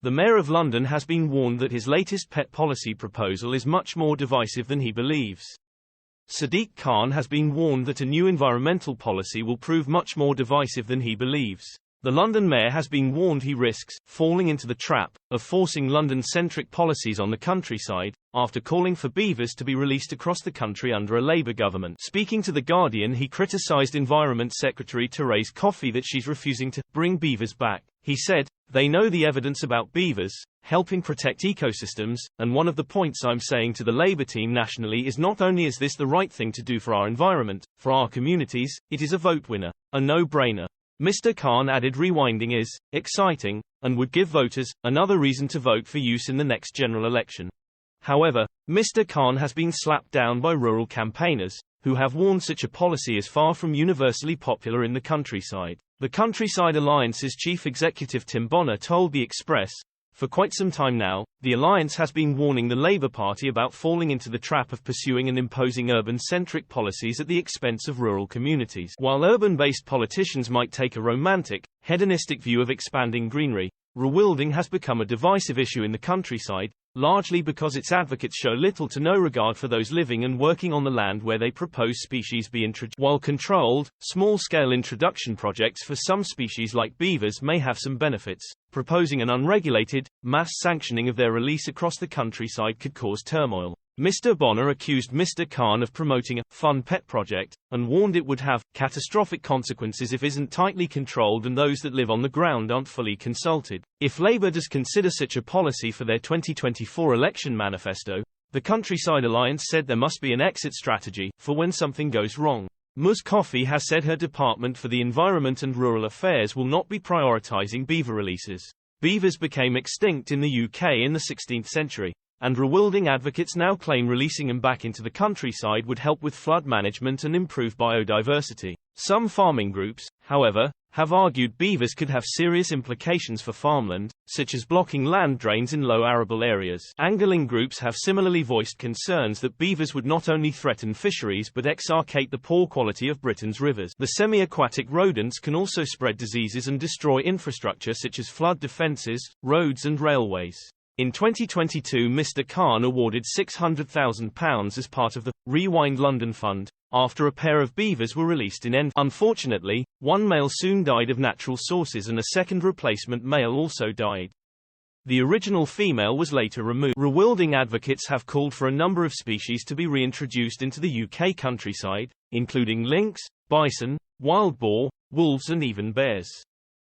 The Mayor of London has been warned that his latest pet policy proposal is much more divisive than he believes. Sadiq Khan has been warned that a new environmental policy will prove much more divisive than he believes. The London mayor has been warned he risks falling into the trap of forcing London-centric policies on the countryside, after calling for beavers to be released across the country under a Labour government. Speaking to The Guardian, he criticised Environment Secretary Therese Coffey that she's refusing to bring beavers back. He said, "They know the evidence about beavers, helping protect ecosystems, and one of the points I'm saying to the Labour team nationally is not only is this the right thing to do for our environment, for our communities, it is a vote winner, a no-brainer." Mr. Khan added rewinding is exciting, and would give voters another reason to vote for use in the next general election. However, Mr. Khan has been slapped down by rural campaigners, who have warned such a policy is far from universally popular in the countryside. The Countryside Alliance's chief executive Tim Bonner told The Express, "For quite some time now, the Alliance has been warning the Labour Party about falling into the trap of pursuing and imposing urban-centric policies at the expense of rural communities. While urban-based politicians might take a romantic, hedonistic view of expanding greenery, rewilding has become a divisive issue in the countryside, largely because its advocates show little to no regard for those living and working on the land where they propose species be introduced. While controlled, small-scale introduction projects for some species like beavers may have some benefits, proposing an unregulated, mass sanctioning of their release across the countryside could cause turmoil." Mr. Bonner accused Mr. Khan of promoting a fun pet project, and warned it would have catastrophic consequences if isn't tightly controlled and those that live on the ground aren't fully consulted. If Labour does consider such a policy for their 2024 election manifesto, the Countryside Alliance said there must be an exit strategy for when something goes wrong. Ms. Coffey has said her Department for the Environment and Rural Affairs will not be prioritising beaver releases. Beavers became extinct in the UK in the 16th century. And rewilding advocates now claim releasing them back into the countryside would help with flood management and improve biodiversity. Some farming groups, however, have argued beavers could have serious implications for farmland, such as blocking land drains in low arable areas. Angling groups have similarly voiced concerns that beavers would not only threaten fisheries but exarchate the poor quality of Britain's rivers. The semi-aquatic rodents can also spread diseases and destroy infrastructure such as flood defences, roads and railways. In 2022, Mr. Khan awarded £600,000 as part of the Rewind London Fund, after a pair of beavers were released in End. Unfortunately, one male soon died of natural sources and a second replacement male also died. The original female was later removed. Rewilding advocates have called for a number of species to be reintroduced into the UK countryside, including lynx, bison, wild boar, wolves and even bears.